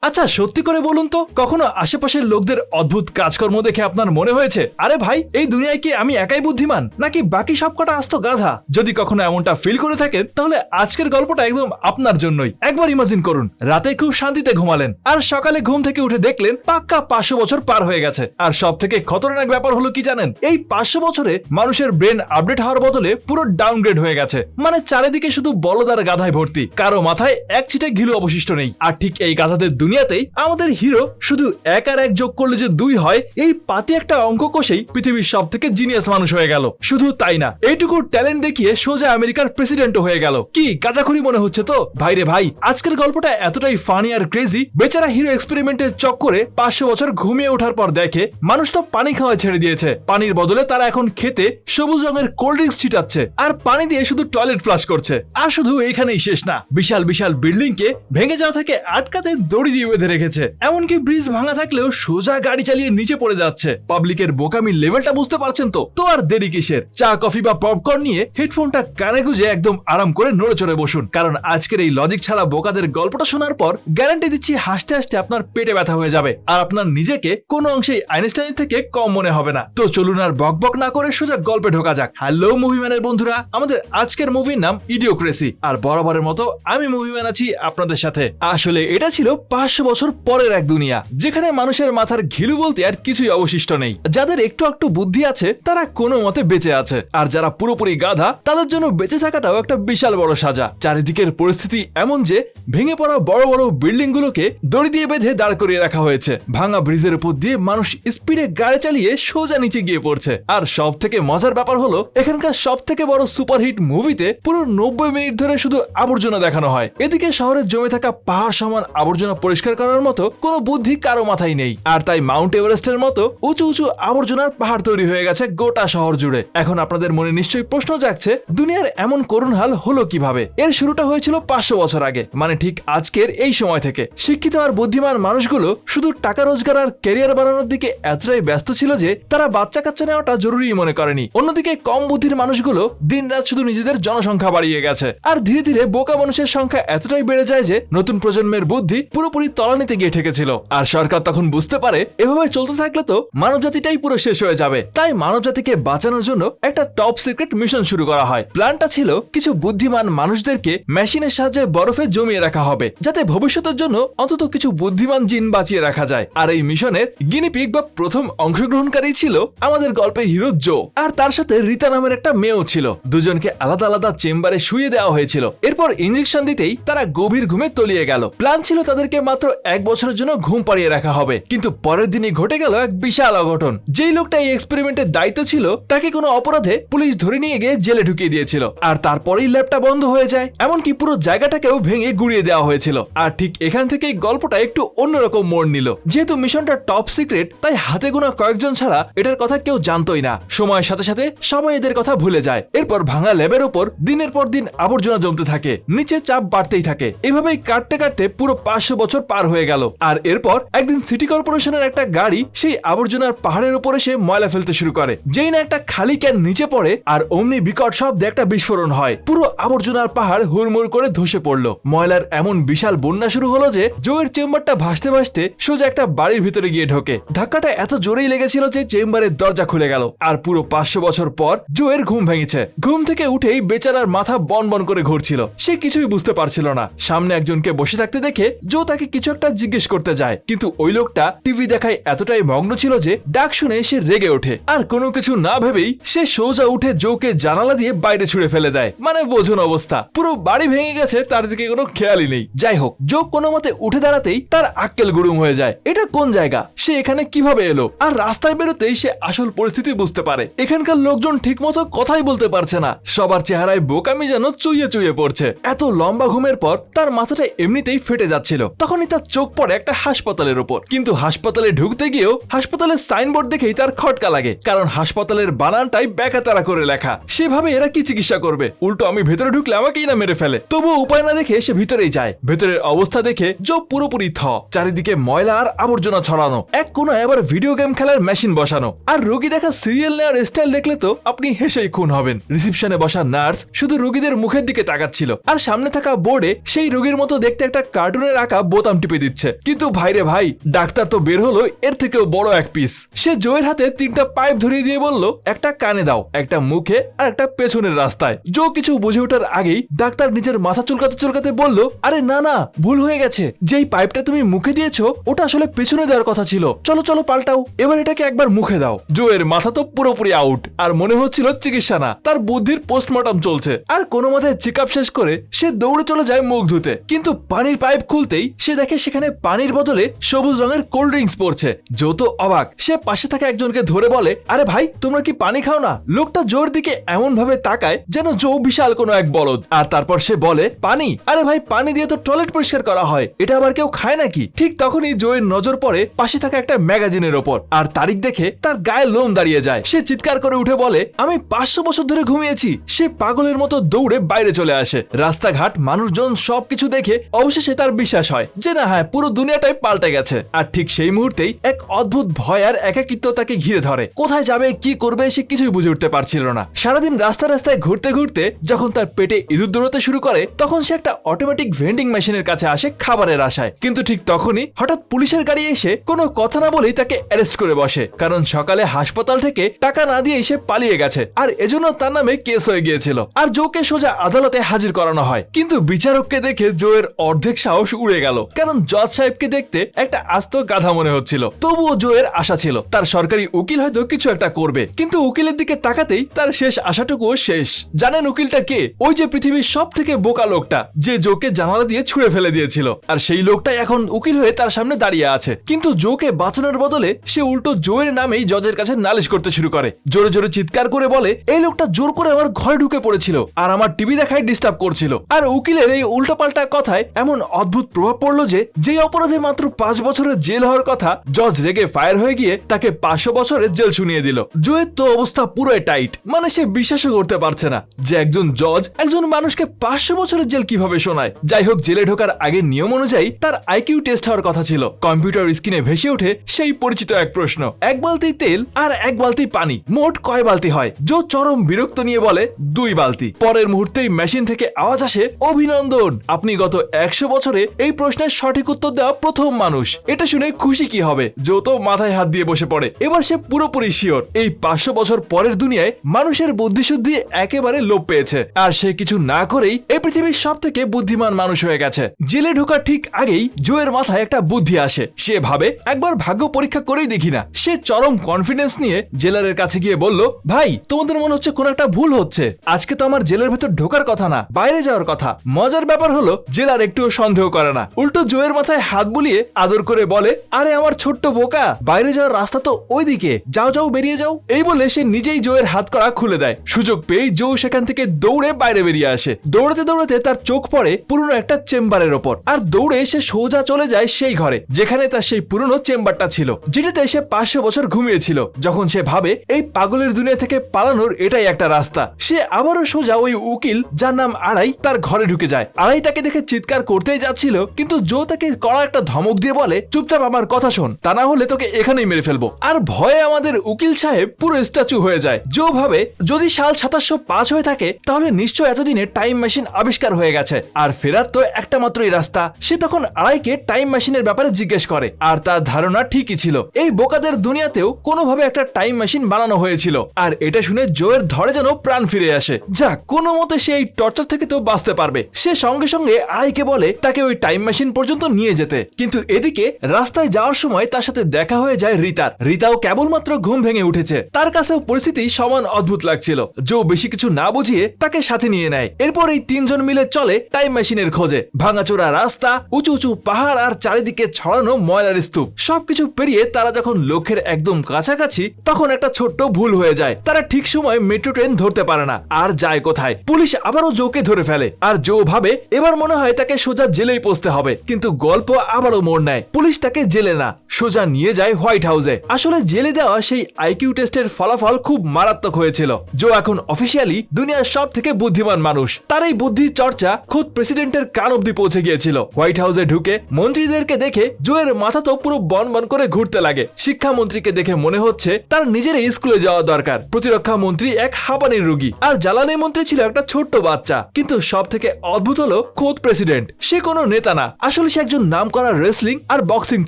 আচ্ছা সত্যি করে বলুন তো, কখনো আশেপাশের লোকদের অদ্ভুত কাজকর্ম দেখে আপনার মনে হয়েছে আরে ভাই এই দুনিয়ায় কি আমি একাই বুদ্ধিমান নাকি বাকি সবকটা আস্ত গাধা? যদি কখনো এমনটা ফিল করে থাকেন তাহলে আজকের গল্পটা একদম আপনার জন্যই। একবার ইমাজিন করুন, রাতে খুব শান্তিতে ঘুমালেন আর সকালে ঘুম থেকে উঠে দেখলেন পাক্কা 500 বছর পার হয়ে গেছে। আর সব থেকে খতরনাক ব্যাপার হলো কি জানেন, এই 500 বছরে মানুষের ব্রেন আপডেট হওয়ার বদলে পুরো ডাউনগ্রেড হয়ে গেছে। মানে চারিদিকে শুধু বলদার গাধায় ভর্তি, কারো মাথায় এক ছিটে ঘিলু অবশিষ্ট নেই। আর ঠিক এই গাধাদের দুনিয়াতেই আমাদের হিরো শুধু এক আর এক যোগ করলে যে 2 হয়, এই পাতি একটা অঙ্ক কষেই পৃথিবীর সব থেকে জিনিয়াস মানুষ হয়ে গেল। শুধু তাই না, এইটুকু ট্যালেন্ট দেখিয়ে সোজা আমেরিকার প্রেসিডেন্টও হয়ে গেল। কি গাজাখুরি মনে হচ্ছে তো? ভাইরে ভাই, আজকের গল্পটা এতটাই ফানি আর ক্রেজি, বেচারা হিরো এক্সপেরিমেন্টের চক্করে 500 বছর ঘুমিয়ে ওঠার পর দেখে মানুষ তো পানি খাওয়া ছেড়ে দিয়েছে। পানির বদলে তারা এখন খেতে সবুজ রঙের কোল্ড ড্রিঙ্কস ছিটাচ্ছে আর পানি দিয়ে শুধু টয়লেট ফ্লাশ করছে। আর শুধু এখানেই শেষ না, বিশাল বিশাল বিল্ডিং কে ভেঙে যাওয়া থেকে আটকাতে দড়ি দিয়ে বেঁধে রেখেছে। এমনকি ব্রিজ ভাঙা থাকলেও সোজা গাড়ি চালিয়ে নিচে পড়ে যাচ্ছে। পাবলিকের বোকামির লেভেলটা বুঝতে পারছেন তো? তো আর দেরি কিসের? চা কফি বা পপকর্ন নিয়ে হেডফোনটা কানে গুঁজে একদম আরাম করে নড়ে চড়ে বসুন, কারণ আজকের এই লজিক ছাড়া বোকাদের গল্পটা শোনার পর গ্যারান্টি দিচ্ছি হাসতে হাসতে আপনার পেটে ব্যথা হয়ে যাবে আর আপনার নিজেকে কোনো অংশেই আইনস্টাইন থেকে কম মনে হবে না। তো চলুন আর বকবক না করে সোজা গল্পে ঢোকা যাক। হ্যালো মুভিম্যানের বন্ধুরা, আমাদের আজকের মুভির নাম ইডিওক্রেসি। আর বরাবরের মতো আমি মুভিম্যান আছি আপনাদের সাথে। আসলে এটা ছিল 500 বছর পরের এক দুনিয়া, যেখানে মানুষের মাথার ঘিলু বলতে আর কিছুই অবশিষ্ট নেই। যাদের একটু একটু বুদ্ধি আছে তারা কোনো মতে বেঁচে আছে, আর যারা পুরোপুরি গাধা তাদের জন্য বেঁচে থাকাটাও একটা বিশাল বড় সাজা। চারিদিকের পরিস্থিতি এমন যে ভেঙে পড়া বড় বড় বিল্ডিং গুলোকে দড়ি দিয়ে বেঁধে দাঁড় করিয়ে রাখা হয়েছে। ভাঙা ব্রিজের উপর দিয়ে মানুষ স্পিডে গাড়ি চালিয়ে সোজা নিচে গিয়ে পড়ছে। আর সব থেকে মজার ব্যাপার হলো, এখানকার সব থেকে বড় সুপারহিট মুভিতে পুরো 90 মিনিট ধরে শুধু আবর্জনা দেখানো হয়। এদিকে শহরে জমে থাকা পাহাড় সমান আবর্জনা পরিষ্কার করার মতো কোনো বুদ্ধি কারো মাথায় নেই। আর তাই মাউন্ট এভারেস্টের মতো উঁচু উঁচু আবর্জনার পাহাড় তৈরি হয়ে গেছে গোটা শহর জুড়ে। এখন আপনাদের মনে নিশ্চয়ই প্রশ্ন জাগছে, দুনিয়ার এমন করুণ হাল হলো কিভাবে? এর শুরুটা হয়েছিল 500 বছর আগে, মানে ঠিক আজকের এই সময় থেকে। শিক্ষিত আর বুদ্ধিমান মানুষগুলো শুধু টাকা রোজগার আর ক্যারিয়ার বানানোর দিকে এতটাই ব্যস্ত ছিল যে তারা বাচ্চা কাচ্চা নেওয়াটা জরুরি মনে করেনি। অন্যদিকে কম বুদ্ধির মানুষগুলো দিন রাত শুধু নিজেদের জনসংখ্যা বাড়িয়ে গেছে। আর ধীরে ধীরে বোকা মানুষের সংখ্যা এতটাই বেড়ে যায় যে নতুন প্রজন্মের বুদ্ধি পুরোপুরি তলানিতে গিয়ে ঠেকেছিল। আর সরকার তখন বুঝতে পারে এভাবে চলতে থাকলে তো মানব জাতিটাই পুরো শেষ হয়ে যাবে। তাই মানব জাতিকে বাঁচানোর জন্য একটা টপ সিক্রেট মিশন শুরু করা হয়। প্ল্যানটা ছিল কিছু বুদ্ধিমান মানুষদেরকে মেশিনের সাহায্যে বরফে জমিয়ে রাখা হবে, যাতে ভবিষ্যতের জন্য অন্তত কিছু বুদ্ধিমান জিন বাঁচিয়ে রাখা যায়। আর এই মিশনের গিনিপিগ বা প্রথম অংশগ্রহণকারী ছিল আমাদের গল্পের হিরো জো, আর তার সাথে রিতা নামের একটা মেয়েও ছিল। দুজনকে আলাদা আলাদা চেম্বারে শুয়ে দেওয়া হয়েছিল। এরপর ইঞ্জেকশন দিতেই তারা গভীর ঘুমে তলিয়ে গেল। প্ল্যান ছিল তাদেরকে মাত্র 1 বছরের জন্য ঘুম পাড়িয়ে রাখা হবে, কিন্তু পরের দিনই ঘটে গেল এক বিশাল অঘটন। যেই লোকটা এই এক্সপেরিমেন্টের দায়িত্ব ছিল তাকে কোনো অপরাধে পুলিশ ধরে নিয়ে গিয়ে জেলে ঢুকিয়ে দিয়েছিল। আর তারপরেই ল্যাবটা বন্ধ হয়ে যায়, এমনকি পুরো জায়গাটাকেও ভেঙে গুড়িয়ে দেওয়া হয়েছিল। আর ঠিক এখান থেকেই গল্পটা একটু অন্যরকম মোড় নিল। যেহেতু মিশনটা টপ সিক্রেট, তাই হাতে গোনা কয়েকজন ছাড়া এটার কথা কেউ জানতোই না। সময়ের সাথে সাথে সবাই এদের কথা ভুলে যায়। এরপর ভাঙা ল্যাবের উপর দিনের পর দিন আবর্জনা জমতে থাকে, নিচে চাপ বাড়তেই থাকে। এভাবেই কাটতে কাটতে পুরো 500 বছর পার হয়ে গেল। আর এরপর একদিন সিটি কর্পোরেশনের একটা গাড়ি সেই আবর্জনার পাহাড়ের উপর এসে ময়লা ফেলতে শুরু করে। যেই না একটা খালি ক্যান নিচে পড়ে, আর অমনি বিকট শব্দে একটা বিস্ফোরণ হয়। পুরো আবর্জনার পাহাড় হুড়মুড় করে ধসে পড়লো। ময়লার এমন বিশাল বন্যা শুরু হলো যে জোয়ের চেম্বারটা ভাসতে ভাসতে সোজা একটা বাড়ির ভিতরে গিয়ে ঢোকে। ধাক্কাটা এত জোরেই লেগেছিল যে চেম্বারের দরজা খুলে গেল। আর পুরো 500 বছর পর জোয়ের ঘুম ভেঙেছে। ঘুম থেকে উঠেই বেচারার মাথা বন বন করে ঘুরছিল। সে কিছুই বুঝতে পারছিল না। সামনে একজনকে বসে থাকতে দেখে জো তাকে কিছু একটা জিজ্ঞেস করতে যায়, কিন্তু ওই লোকটা টিভি দেখায় এতটাই মগ্ন ছিল যে ডাক শুনে সে রেগে ওঠে। আর কোনো কিছু না ভেবেই সে সোজা উঠে জোকে জানালা দিয়ে বাইরে ছুড়ে ফেলে দেয়। মানে বোঝুন অবস্থা, পুরো বাড়ি ভেঙে গেছে, তার দিকে কোনো খেয়ালই নেই। যাই হোক, জো কোনো মতে উঠে দাঁড়াতেই তার আক্কেল গুড়ুম হয়ে যায়। এটা কোন জায়গা, সে এখানে কিভাবে এলো? আর রাস্তায় বেরোতেই সে আসল পরিস্থিতি বুঝতে পারে। এখানকার লোকজন ঠিকমতো কথাই বলতে পারছে না, সবার চেহারায় বোকামি যেন চুইয়ে চুইয়ে পড়ছে। এত লম্বা ঘুমের পর তার মাথাটা এমনিতেই ফেটে যাচ্ছিল। তখনই তার চোখ পড়ে একটা হাসপাতালের উপর। কিন্তু হাসপাতালে ঢুকতে গিয়েও হাসপাতালের সাইনবোর্ড দেখেই তার খটকা লাগে, কারণ হাসপাতালের বানানটাই ব্যাকাতারা করে লেখা। সেভাবে এরা কি চিকিৎসা করবে? উল্টো আমি ভেতরে ঢুকলে আমাকেই না মেরে ফেলে। তবুও উপায় না দেখে সে ভিতরেই যায়। ভেতরের অবস্থা দেখে জো পুরোপুরি চারিদিকে ময়লা আর আবর্জনা ছড়ানো। এক কোনায় আবার ভিডিও গেম খেলার মেশিন বসানো, আর রোগী দেখা সিরিয়াল নেওয়ার স্টাইল দেখলে তো আপনি হেসেই খুন হবেন। রিসেপশনে বসা নার্স শুধু রোগীদের মুখের দিকে তাকাচ্ছিল, আর সামনে থাকা বোর্ডে সেই রোগীর মতো দেখতে একটা কার্টুনের আঁকা বোতাম টিপে দিচ্ছে। কিন্তু ভাইরে ভাই, ডাক্তার তো বের হলো এর থেকেও বড় এক পিস। সে জোয়ের হাতে 3টা পাইপ ধরিয়ে দিয়ে বলল, একটা কানে দাও, একটা মুখে, আর একটা পেছনের রাস্তায়। জো কিছু বুঝে ওঠার আগেই ডাক্তার নিজের মাথা চুলকাতে চুলকাতে বলল, আরে না না, ভুল হয়ে গেছে, যেই পাইপটা তুমি মুখে দিয়েছো ওটা আসলে পেছনে দেওয়ার কথা ছিল, চলো চলো পাল্টাও, এবার এটাকে একবার মুখে দাও। জোয়ের মাথা তো পুরোপুরি আউট, আর মনে হচ্ছিল চিকিৎসা না, তার বুদ্ধির পোস্টমর্টম চলছে। আর কোনো মতে চেক আপ শেষ করে সে দৌড়ে চলে যায় মুখ ধুতে, কিন্তু পানির পাইপ খুলতেই সে দেখে সেখানে পানির বদলে সবুজ রঙের কোল্ড ড্রিঙ্কস পড়ছে। জো তো অবাক, সে পাশে থাকা একজনকে ধরে বলে, আরে ভাই তোমরা কি পানি খাও না? লোকটা জোর দিকে এমন ভাবে তাকায় যেন জো বিশাল কোনো এক বলদ। আর তারপর সে বলে, পানি? আরে ভাই পানি দিয়ে তো টয়লেট পরিষ্কার করা হয়, এটা আবার কেউ খায় নাকি? ঠিক তখনই জোয়ের নজর পড়ে পাশে থাকা একটা ম্যাগাজিনের ওপর, আর তারিখ দেখে তার গায়ে লোম দাঁড়িয়ে যায়। সে চিৎকার করে উঠে বলে, আমি 500 বছর ধরে ঘুমিয়েছি। সে পাগলের মতো দৌড়ে বাইরে চলে আসে। রাস্তাঘাট, মানুষজন সবকিছু দেখে অবশেষে তার বিশ্বাস হয় যে না, হ্যাঁ, পুরো দুনিয়াটাই পাল্টে গেছে। আর ঠিক সেই মুহূর্তেই এক অদ্ভুত ভয় আর একাকিত্ব তাকে ঘিরে ধরে। কোথায় যাবে, কি করবে, সে কিছুই বুঝে উঠতে পারছিল না। সারাদিন রাস্তা রাস্তায় ঘুরতে ঘুরতে যখন তার পেটে ইঁদুর দৌড়াতে শুরু করে, তখন সে একটা অটোমেটিক ভেন্ডিং মেশিনের কাছে আসে খাবারের আশায়। কিন্তু ঠিক তখনই হঠাৎ পুলিশের গাড়ি এসে কোনো কথা না বলেই তাকে অ্যারেস্ট করে বসে, কারণ সকালে হাসপাতাল থেকে টাকা না দিয়ে সে পালিয়ে গেছে, আর এজন্য তার নামে কেস হয়ে গিয়েছিল। আর জোকে সোজা আদালতে হাজির করানো হয়। কিন্তু বিচারককে দেখে জোয়ের অর্ধেক সাহস উড়ে গেল, কারণ জজ সাহেবকে দেখতে একটা আস্ত গাধা মনে হচ্ছিল। তবুও জোয়ের আশা ছিল তার সরকারি উকিল হয়তো কিছু একটা করবে, কিন্তু উকিলের দিকে তাকাতেই তার শেষ আশাটুকুও শেষ। জানেন উকিলটা কে? ওই যে পৃথিবীর সব থেকে বোকা লোকটা, যে জোকে জানালা দিয়ে ছুঁড়ে ফেলে দিয়েছিল। আর সেই লোকটাই এখন উকিল হয়ে তার সামনে দাঁড়িয়ে আছে। কিন্তু জোকে বাঁচানোর বদলে সে উল্টো জোয়ের নামেই জজের কাছে নালিশ করতে শুরু করে। জোরে জোরে চিৎকার করে বলে, এই লোকটা জোর করে আমার ঘরে ঢুকে পড়েছিল আর আমার টিভি দেখায় ডিস্টার্ব করছিল। আর উকিলের এই উল্টাপাল্টা কথায় এমন অদ্ভুত প্রভাব পড়লো যে অপরাধে মাত্র 5 বছরের জেল হওয়ার কথা, জজ রেগে ফায়ার হয়ে গিয়ে তাকে 500 বছরের জেল শুনিয়ে দিল। জোয়ের তো অবস্থা পুরোই টাইট, মানে সে বিশ্বাসও করতে পারছে না যে একজন জজ একজন মানুষকে 500 বছরের জেল কিভাবে শোনায়। যাই হোক, জেলে ঢোকার আগে নিয়ম অনুযায়ী তার আইকিউ টেস্ট হওয়ার কথা ছিল। কম্পিউটার স্ক্রিনে ভেসে ওঠে সেই পরিচিত এক প্রশ্ন, 1 বালতি তেল আর 1 বালতি পানি, মোট কয় বালতি হয়? জো চরম বিরক্ত নিয়ে বলে, 2 বালতি। পরের মুহূর্তেই মেশিন থেকে আওয়াজ আসে, অভিনন্দন, আপনি গত 100 বছরে এই প্রশ্নের সঠিক উত্তর দেওয়া প্রথম মানুষ। এটা শুনে খুশি কি হবে, জো তো মাথায় হাত দিয়ে বসে পড়ে। এবার সে পুরোপুরি শিওর এই 500 বছর পরের দুনিয়ায় মানুষের বুদ্ধিশুদ্ধি একেবারে লোপ পেয়েছে, আর সে কিছু না করেই এই পৃথিবীর সব থেকে বুদ্ধিমান মানুষ হয়ে গেছে। জেলে ঢোকার ঠিক আগেই জোয়ের মাথায় একটা বুদ্ধি আসে। সে ভাবে, একবার ভাগ্য পরীক্ষা করেই দেখি না। সে চরম কনফিডেন্স নিয়ে জেলারের কাছে গিয়ে বলল, ভাই তোমাদের মনে হচ্ছে কোনো একটা ভুল হচ্ছে, আজকে তো আমার জেলের ভেতর ঢোকার কথা না, বাইরে যাওয়ার কথা। মজার ব্যাপার হলো জেলার একটুও সন্দেহ করে না, উল্টো জোয়ের মাথায় হাত বুলিয়ে আদর করে বলে, আরে আমার ছোট্ট বোকা, বাইরে যাওয়ার রাস্তা তো ওইদিকে, যাও যাও, বেরিয়ে যাও। এই বলে সে নিজেই জোয়ের হাত কড়া খুলে দেয়। সুযোগ পেয়ে জো সেখান থেকে দৌড়ে বাইরে বেরিয়ে আসে। দৌড়াতে দৌড়াতে তার চোখ পড়ে পুরনো একটা চেম্বারের ওপর, আর দৌড়ে সে সোজা চলে যায় সেই ঘরে যেখানে তার সেই পুরনো চেম্বারটা ছিল, যেটাতে সে 500 বছর ঘুমিয়েছিল। যখন সে ভাবে এই পাগলের দুনিয়া থেকে পালানোর এটাই একটা রাস্তা, সে আবারও সোজা ওই উকিল যার নাম আড়াই তার ঘরে ঢুকে যায়। আড়াই তাকে দেখে চিৎকার করতেই যাচ্ছিল, কিন্তু জো তাকে কড়া একটা ধমক দিয়ে বলে, চুপচাপ আমার কথা শোন, তা না হলে তোকে এখানেই মেরে ফেলবো। আর ভয়ে আমাদের উকিল সাহেব পুরো স্ট্যাচু হয়ে যায়। জো ভাবে যদি সাল 2705 হয়ে থাকে তাহলে নিশ্চয় এতদিনে টাইম মেশিন আবিষ্কার হয়ে গেছে, আর ফেরার তো একটা মাত্রই রাস্তা। সে তখন আড়াইকে টাইম মেশিনের ব্যাপারে জিজ্ঞেস করে, আর তার ধারণা ঠিকই ছিল, এই বোকাদের দুনিয়াতেও কোনোভাবে একটা টাইম মেশিন বানানো হয়েছিল। আর এটা শুনে জোয়ের ধরে যেন প্রাণ ফিরে আসে। যাক, কোনো মতে সে এই টর্চার থেকে তো বাঁচতে পারবে। সে সঙ্গে সঙ্গে আড়াইকে বলে তাকে ওই টাইম মেশিন পর্যন্ত নিয়ে যেতে। কিন্তু এদিকে রাস্তায় যাওয়ার সময় তার সাথে দেখা হয়ে যায় রিতার। রিতাও কেবলমাত্র ঘুম ভেঙে উঠেছে, তার কাছেও পরিস্থিতি সমান অদ্ভুত লাগছিল। জো বেশি কিছু না বুঝিয়ে তাকে সাথে নিয়ে নেয়। এরপর এই 3 জন মিলে চলে টাইম মেশিনের খোঁজে। ভাঙাচোরা রাস্তা, উঁচু উঁচু পাহাড়, আর চারিদিকে ছড়ানো ময়লার স্তূপ, সবকিছু পেরিয়ে তারা যখন লক্ষ্যের একদম কাছাকাছি তখন একটা ছোট্ট ভুল হয়ে যায়। তারা ঠিক সময় মেট্রো ট্রেন ধরতে পারে না, আর যায় কোথায়। পুলিশ আবারও জোকে ধরে ফেলে, আর জো ভাবে এবার মনে হয় তাকে সোজা জেলেই পৌঁছতে হবে। কিন্তু গল্প আবারও মোড় নেয়। পুলিশ তাকে জেলে না, সোজা নিয়ে যায় হোয়াইট হাউসে। আসলে জেলে দেওয়া সেই আইকিউ টেস্টের ফলাফল খুব মারাত্মক হয়েছিল। জো এখন অফিসিয়ালি দুনিয়ার সব থেকে বুদ্ধিমান মানুষ। তার এই বুদ্ধির চর্চা খোদ প্রেসিডেন্টের কান অব্দি পৌঁছে গিয়েছিল। হোয়াইট হাউসে ঢুকে মন্ত্রীদেরকে দেখে জোয়ের মাথা তো পুরো বন্ধ বন করে ঘুরতে লাগে। শিক্ষামন্ত্রীকে দেখে মনে হচ্ছে তার নিজের স্কুলে যাওয়া দরকার। প্রতিরক্ষা মন্ত্রী এক হাঁপানির রোগী, আর জ্বালানি মন্ত্রী ছিল একটা ছোট্ট বাচ্চা। কিন্তু সব থেকে অদ্ভুত হলো খোদ প্রেসিডেন্ট। সে কোনো নেতা না, আসলে সে একজন নামকরা রেসলিং আর বক্সিং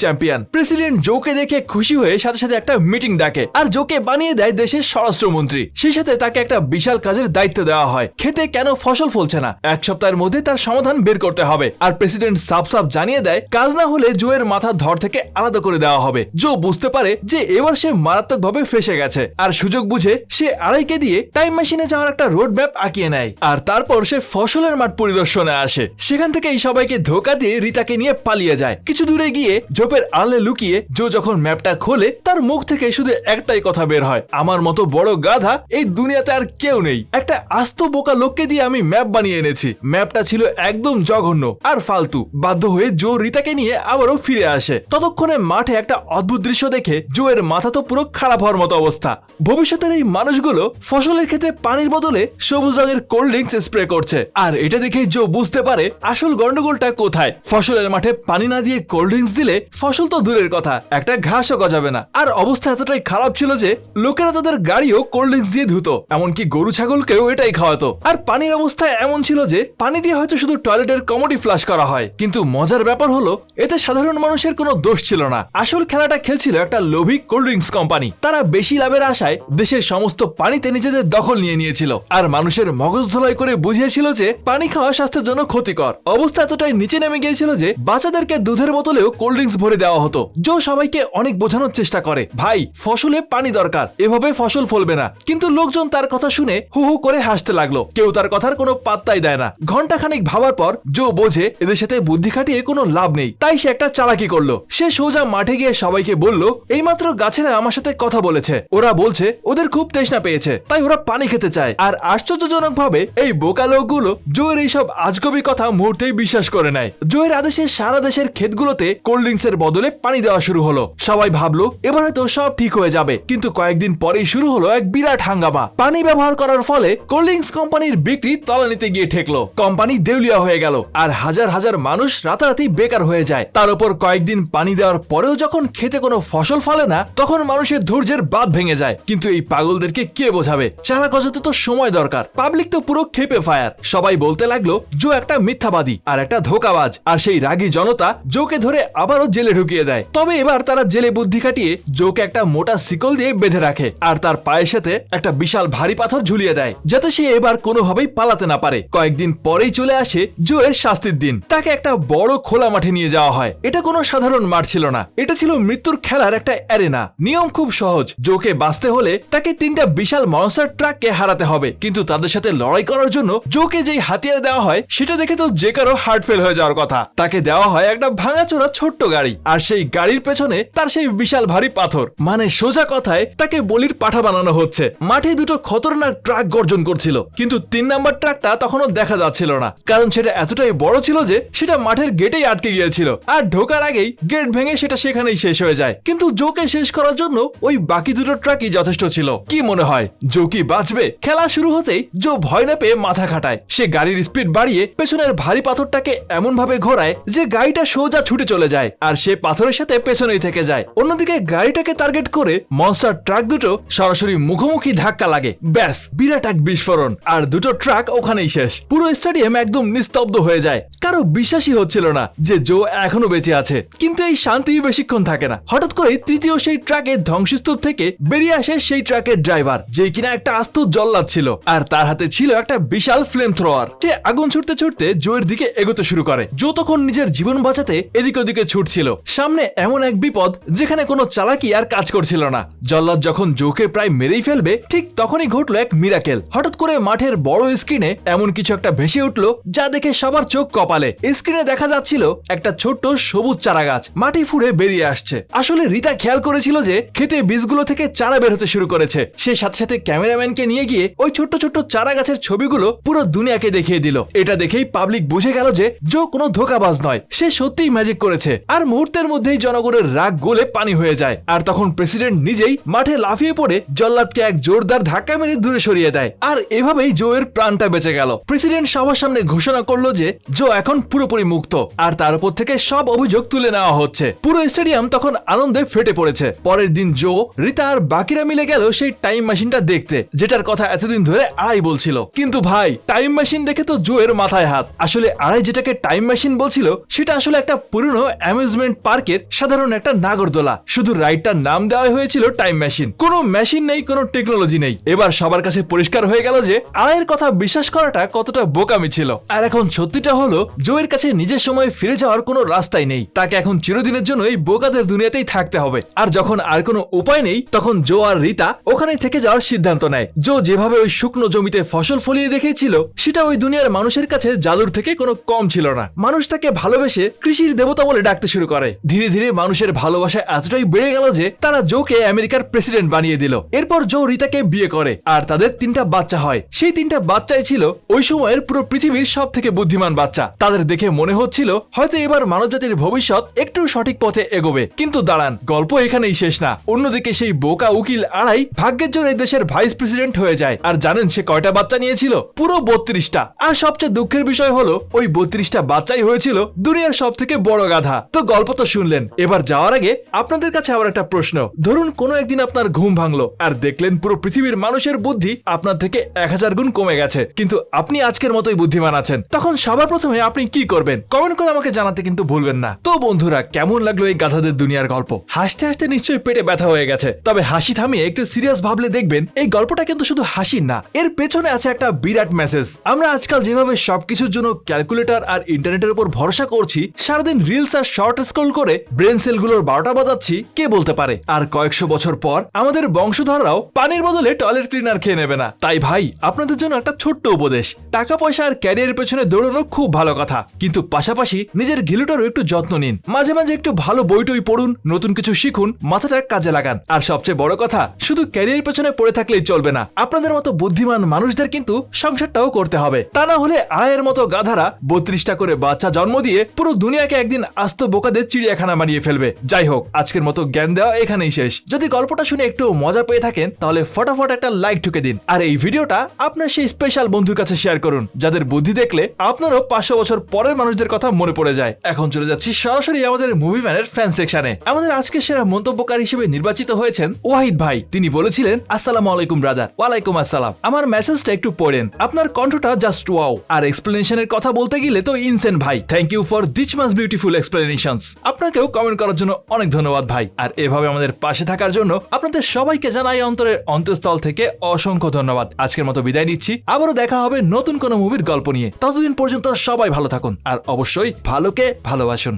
চ্যাম্পিয়ন। প্রেসিডেন্ট জোকে দেখে খুশি হয়ে সাথে সাথে একটা মিটিং ডাকে, আর জোকে বানিয়ে দেয় দেশের স্বরাষ্ট্রমন্ত্রী। সেই সাথে তাকে একটা বিশাল কাজের দায়িত্ব দেওয়া হয়, খেতে কেন ফসল ফলছে না, 1 সপ্তাহের মধ্যে তার সমাধান বের করতে হবে। আর প্রেসিডেন্ট সাফ সাফ জানিয়ে দেয় কাজ না হলে জোয়ের মাথা ধর থেকে আলাদা করে দেওয়া হবে। জো বুঝতে পারে যে এবার সে মারাত্মকভাবে ফেসে গেছে, আর সুযোগ বুঝে সে আড়াইকে দিয়ে টাইম মেশিনে যাওয়ার একটা রোড ম্যাপ আঁকিয়ে নেয়। আর তারপর সে ফসলের মাঠ পরিদর্শনে আসে। সেখান থেকে এই সবাইকে ধোকা দিয়ে রিতাকে নিয়ে পালিয়ে যায়। কিছু দূরে গিয়ে ঝোপের আড়ালে লুকিয়ে জো যখন ম্যাপটা খোলে, তার মুখ থেকে শুধু একটাই কথা বের হয়, আমার মতো বড় গাধা এই দুনিয়াতে আর কেউ নেই। একটা আস্ত বোকা লোককে দিয়ে আমি ম্যাপ বানিয়ে এনেছি। ম্যাপটা ছিল একদম জঘন্য আর ফালতু। বাধ্য হয়ে জো রিতাকে নিয়ে আবারও ফিরে আসে। ততক্ষণে মাঠে একটা অদ্ভুত দৃশ্য দেখে জোয়ের মাথা তো পুরো খারাপ হওয়ার মতো অবস্থা। ভবিষ্যতের এই মানুষগুলো ফসলের ক্ষেতে পানির বদলে সবুজ রঙের কোল্ড ড্রিঙ্কস স্প্রে করছে। আর এটা দেখেই জো বুঝতে পারে আসল গন্ডগোলটা কোথায়। ফসলের মাঠে পানি না দিয়ে কোল্ড ড্রিঙ্কস দিলে ফসল তো দূরের কথা, একটা ঘাসও গজাবে না। আর অবস্থা এতটাই খারাপ ছিল যে লোকেরা তাদের গাড়িও কোল্ড ড্রিঙ্কস দিয়ে ধুতো, এমনকি গরু ছাগলকেও এটাই খাওয়াতো। আর পানির অবস্থা এমন ছিল যে পানি দিয়ে হয়তো শুধু টয়লেটের কমোডি ফ্লাশ করা হয়। কিন্তু মজার ব্যাপার হলো এতে সাধারণ মানুষের কোনো দোষ ছিল না। আসল খেলাটা খেলছিল একটা লোভী কোল্ড ড্রিঙ্কস কোম্পানি। তারা বেশি লাভের আশায় দেশের সমস্ত পানিতে নিজেদের দখল নিয়ে নিয়েছিল, আর মানুষের মগজ ধোলাই করে বুঝিয়েছিল যে পানি খাওয়া স্বাস্থ্যের জন্য ক্ষতিকর। অবস্থা এতটাই নিচে নেমে গিয়েছিল যে বাচ্চাদেরকে দুধের বোতলেও কোল্ড ড্রিঙ্কস ভরে দেওয়া হতো। জো সবাইকে অনেক বোঝানোর চেষ্টা করে, ভাই ফসলে পানি দরকার, এভাবে ফসল ফলবে না। কিন্তু লোকজন তার কথা শুনে হু হু করে হাসতে লাগলো, কেউ তার কথার কোনো পাত্তাই দেয় না। ঘন্টাখানিক ভাবার পর জো বোঝে এদের সাথে বুদ্ধি খাটিয়ে কোনো লাভ নেই, তাই সে একটা চালাকি করলো। সে সোজা মাঠে গিয়ে সবাইকে বলল, এইমাত্র গাছেরা আমার সাথে কথা বলেছে, ওরা বলছে ওদের খুব তৃষ্ণা পেয়েছে, তাই ওরা পানি খেতে চায়। আর আশ্চর্যজনক ভাবে এই বোকা লোকগুলো জোয়ের এইসব আজগবি কথা মুহূর্তেই বিশ্বাস করে নেয়। জোয়ের আদেশে সারা দেশের ক্ষেতগুলোতে কোল্ড ড্রিঙ্কস এর বদলে পানি দেওয়া শুরু হলো। সবাই ভাবলো এবার হয়তো সব ঠিক হয়ে যাবে, কিন্তু কয়েকদিন পরেই শুরু হলো এক বিরাট হাঙ্গামা। পানি ব্যবহার করার ফলে কোল্ড ড্রিঙ্কস কোম্পানির বিক্রি তলানিতে গিয়ে ঠেকলো, কোম্পানি দেউলিয়া হয়ে গেল, আর হাজার হাজার মানুষ রাতারাতি বেকার হয়ে যায়। তার উপর কয়েকদিন পানি দেওয়ার পরেও যখন খেতে কোনো ফসল ফলে না, তখন মানুষের ধৈর্যের বাঁধ ভেঙে যায়। কিন্তু এই পাগলদেরকে কে বোঝাবে, চারা গজাতে তো সময় দরকার। পাবলিক তো পুরো খেপে ফায়ার। সবাই বলতে লাগলো জো একটা মিথ্যাবাদী আর একটা ধোঁকাবাজ। আর সেই রাগী জনতা জোকে ধরে আবারও জেলে ঢুকিয়ে দেয়। তবে এবার তারা জেলে বুদ্ধি খাটিয়ে জোকে একটা মোটা শিকল দিয়ে বেঁধে রাখে, আর তার পায়ের সাথে একটা বিশাল ভারী পাথর ঝুলিয়ে দেয়, যাতে সে এবার কোনোভাবেই পালাতে না পারে। কয়েকদিন পরেই চলে আসে জোয়ের শাস্তির দিন। তাকে একটা বড় খোলা মাঠে নিয়ে যাওয়া হয়। এটা কোনো সাধারণ মাঠ ছিল না, এটা ছিল মৃত্যুর খেলার একটা অ্যারেনা। নিয়ম খুব সহজ, জোকে বাঁচতে হলে তাকে 3টা বিশাল মনস্টার ট্রাককে হারাতে হবে। কিন্তু তাদের সাথে লড়াই করার জন্য জোকে যেই হাতিয়ার দেওয়া হয় সেটা দেখে তো যে কারো হার্ট ফেল হয়ে যাওয়ার কথা। তাকে দেওয়া হয় একটা ভাঙাচোরা ছোট্ট গাড়ি, আর সেই গাড়ির পেছনে তার সেই বিশাল ভারী পাথর। মানে সোজা কথায় তাকে বলির পাঠা বানানো হচ্ছে। মাঠে দুটো খতরনাক ট্রাক গর্জন করছিল, কিন্তু 3 নাম্বার ট্রাকটা তখনও দেখা যাচ্ছিল না, কারণ সেটা এতটাই বড় ছিল যে সেটা মাঠের গেটেই আটকে গিয়েছিল। আর ঢোকার আগেই গেট ভেঙে সেটা সেখানেই শেষ হয়ে যায়। কিন্তু জোকে শেষ করার জন্য ওই বাকি দুটো ট্রাকই যথেষ্ট ছিল। কি মনে হয় জো কি বাঁচবে? খেলা শুরু হতেই জো ভয় না পেয়ে মাথা খাটায়। সে গাড়ির স্পিড বাড়িয়ে পেছনের ভারী পাথরটাকে এমন ভাবে ঘোরায় যে গাড়িটা সোজা ছুটে চলে যায়, আর সে পাথরের সাথে পেছনেই থেকে যায়। অন্যদিকে গাড়িটাকে টার্গেট করে মনস্টার ট্রাক দুটো সরাসরি মুখোমুখি ধাক্কা লাগে। ব্যাস, বিরাট এক বিস্ফোরণ, আর দুটো ট্রাক ওখানেই শেষ। পুরো স্টেডিয়াম একদম নিস্তব্ধ হয়ে যায়। কারো বিশ্বাসই হচ্ছিল না যে জো এখনো বেঁচে আছে। কিন্তু এই শান্তি বেশিক্ষণ থাকে না। হঠাৎ করে তৃতীয় সেই ট্রাকের ধ্বংসস্তূপ থেকে বেরিয়ে আসে সেই ট্রাকের ড্রাইভার, যে কিনা একটা আস্ত জল্লাদ ছিল, আর তার হাতে ছিল একটা বিশাল ফ্লেম থ্রোয়ার। সে আগুন ছুটতে ছুটতে জোয়ের দিকে এগোতে শুরু করে। জো তখন নিজের জীবন বাঁচাতে এদিকে ওদিকে ছুটছিল। সামনে এমন এক বিপদ যেখানে কোনো চালাকি আর কাজ করছিল না। জল্লাদ যখন জোকে প্রায় মেরেই ফেলবে, ঠিক তখনই ঘটলো এক মিরাকেল। হঠাৎ করে মাঠের বড় স্ক্রিনে এমন কিছু একটা ভেসে উঠলো যা দেখে সবার চোখ কপালে। স্ক্রিনে দেখা যাচ্ছিল একটা ছোট্ট সবুজ চারা গাছ মাটি ফুঁড়ে বেরিয়ে আসছে। আসলে রিতা খেয়াল করেছিল যে খেতে বীজগুলো থেকে চারা বের হতে শুরু করেছে। সে সাথে সাথে ক্যামেরাম্যানকে নিয়ে গিয়ে ওই ছোট্ট ছোট্ট চারা গাছের ছবিগুলো পুরো দুনিয়াকে দেখিয়ে দিল। এটা দেখেই পাবলিক বুঝে গেল যে জো কোনো ধোঁকাবাজ নয়, সে সত্যিই ম্যাজিক করেছে। আর মুহূর্তের মধ্যেই জনগণের রাগ গলে পানি হয়ে যায়। আর তখন প্রেসিডেন্ট নিজেই মাঠে লাফিয়ে পড়ে জল্লাদকে এক জোরদার ধাক্কা মেরে দূরে সরিয়ে দেয়। আর এভাবেই জো এর প্রাণটা বেঁচে গেল। প্রেসিডেন্ট সবার সামনে ঘোষণা করলো যে জো এখন পুরোপুরি মুক্ত, আর তার উপর থেকে সব অভিযোগ তুলে নেওয়া হচ্ছে। পুরো স্টেডিয়াম তখন আনন্দে ফেটে পড়েছে। পরের দিন জো, রিতা আর বাকিরা মিলে গেল সেই টাইম মেশিনটা দেখতে, যেটার কথা এতদিন ধরে আড়াই বলছিল। কিন্তু ভাই, টাইম মেশিন দেখে তো জো এর মাথায় হাত। আসলে আড়াই যেটাকে টাইম মেশিন বলছিল সেটা আসলে একটা পুরনো অ্যামিউজমেন্ট পার্কের সাধারণ একটা নাগরদোলা। শুধু রাইডটার নাম দেওয়া হয়েছিল টাইম মেশিন। কোনো মেশিন নেই, কোনো টেকনোলজি নেই। এবার সবার কাছে পরিষ্কার হয়ে গেল যে আড়াইয়ের কথা বিশ্বাস করাটা কতটা বোকামি ছিল। আর এখন সত্যিটা হলো, জো এর কাছে নিজের সময় ফিরে যাওয়ার কোনো রাস্তাই নেই। তাকে এখন চিরদিনের জন্য এই বোকাদের দুনিয়াতেই থাকতে হবে। আর যখন আর কোনো উপায় নেই, তখন জো আর রিতা ওখানে থেকে যাওয়ার সিদ্ধান্ত নেয়। জো যেভাবে ওই শুকনো জমিতে ফসল ফলিয়ে দেখিয়েছিল, সেটা ওই দুনিয়ার মানুষের কাছে জাদুর থেকে কোনো কম ছিল না। মানুষ তাকে ভালোবেসে কৃষির দেবতা বলে ডাকতে শুরু করে। ধীরে ধীরে মানুষের ভালোবাসা এতটাই বেড়ে গেল যে তারা জোকে আমেরিকার প্রেসিডেন্ট বানিয়ে দিল। এরপর জো রিতাকে বিয়ে করে আর তাদের 3টা বাচ্চা হয়। সেই 3টা বাচ্চাই ছিল ওই সময়ের পুরো পৃথিবীর সব থেকে বুদ্ধিমান বাচ্চা। তাদের দেখে মনে হচ্ছিল হয়তো এবার মানবজাতির ভবিষ্যৎ একটু সঠিক পথে এগোবে। কিন্তু দাঁড়ান, গল্প এখানেই শেষ না। অন্যদিকে সেই বোকা উকিল আড়াই ভাগ্যের জোরে এই দেশের ভাইস প্রেসিডেন্ট হয়ে যায়। আর জানেন সে কয়টা বাচ্চা নিয়েছিল? পুরো 32টা। আর সবচেয়ে দুঃখের বিষয় হলো, ওই 32টা বাচ্চাই হয়েছিল দুনিয়ার সব থেকে বড় গাধা। তো গল্প তো শুনলেন, এবার যাওয়ার আগে আপনাদের কাছে আবার একটা প্রশ্ন। ধরুন কোনো একদিন আপনার ঘুম ভাঙলো আর দেখলেন পুরো পৃথিবীর মানুষের বুদ্ধি আপনার থেকে 1000 গুণ কমে গেছে, কিন্তু আপনি আজকের মতোই বুদ্ধিমান আছেন। তখন সবার প্রথমে আপনি কি করবেন? কমেন্ট করে আমাকে জানাতে কিন্তু ভুলবেন না। তো বন্ধুরা, কেমন লাগলো এই গাধাদের দুনিয়ার গল্প? হাসতে হাসতে নিশ্চয়ই পেটে ব্যথা হয়ে গেছে। তবে হাসি থামিয়ে একটু সিরিয়াস ভাবলে দেখবেন এই গল্পটা কিন্তু শুধু হাসি না, এর পেছনে আছে একটা বিরাট মেসেজ। আমরা আজকাল যেভাবে সবকিছুর জন্য ক্যালকুলেটর আর ইন্টারনেটের উপর ভরসা করছি, সারাদিন রিলস আর শর্ট স্ক্রল করে ব্রেন সেলগুলোর 12টা বাজাচ্ছি, কে বলতে পারে আর কয়েকশো বছর পর আমাদের বংশধররাও পানির বদলে টয়লেট ক্লিনার খেয়ে নেবে না? তাই ভাই, আপনাদের জন্য একটা ছোট্ট উপদেশ। টাকা পয়সা আর ক্যারিয়ারের পেছনে দৌড়ানো খুব ভালো কথা, কিন্তু পাশাপাশি নিজের ঘিলুটারও একটু যত্ন নিন। মাঝে মাঝে একটু ভালো বইটই পড়ুন, নতুন কিছু শিখুন, মাথাটা কাজে লাগান। আর সবচেয়ে বড় কথা, শুধু ক্যারিয়ার পেছনে পড়ে থাকলেই চলবে না। আপনাদের মতো বুদ্ধিমান মানুষদের কিন্তু সংসারটাও করতে হবে। তা না হলে আয়ের মতো গাধারা 32টা করে বাচ্চা জন্ম দিয়ে পুরো দুনিয়াকে একদিন আস্ত বোকাদের চিড়িয়াখানা বানিয়ে ফেলবে। যাই হোক, আজকের মতো জ্ঞান দেওয়া এখানেই শেষ। যদি গল্পটা শুনে একটু মজা পেয়ে থাকেন, তাহলে ফটাফট একটা লাইক ঠুকে দিন। আর এই ভিডিওটা আপনার সেই স্পেশাল বন্ধুর কাছে শেয়ার করুন, যাদের বুদ্ধি দেখলে আপনারও 500 বছর পরের মানুষদের কথা মনে পড়ে যায়। এখন চলে যাচ্ছি সরাসরি আমাদের মুভি ম্যানের ফ্যান সেকশনে। আমাদের আজকে সেরা মন্তব্যকারী হিসেবে নির্বাচিত হয়েছেন ওয়াহিদ ভাই। তিনি বলেছিলেন, আসসালামু আলাইকুম ব্রাদার। ওয়ালাইকুম আসসালাম। আমার মেসেজটা একটু পড়েন, আপনার কণ্ঠটা জাস্ট ওয়াও। আর এক্সপ্লেনেশনের কথা বলতে গেলে তো ইনসেন ভাই। Thank you for this much beautiful explanations. আপনাকেও কমেন্ট করার জন্য অনেক ধন্যবাদ ভাই। আর এভাবে আমাদের পাশে থাকার জন্য আপনাদের সবাইকে জানাই অন্তরের অন্তঃস্থল থেকে অসংখ্য ধন্যবাদ। আজকের মতো বিদায় নিচ্ছি, আবারও দেখা হবে নতুন কোনো মুভির গল্প নিয়ে। ততদিন পর্যন্ত সবাই ভালো থাকুন আর অবশ্যই ভালোকে ভালোবাসুন।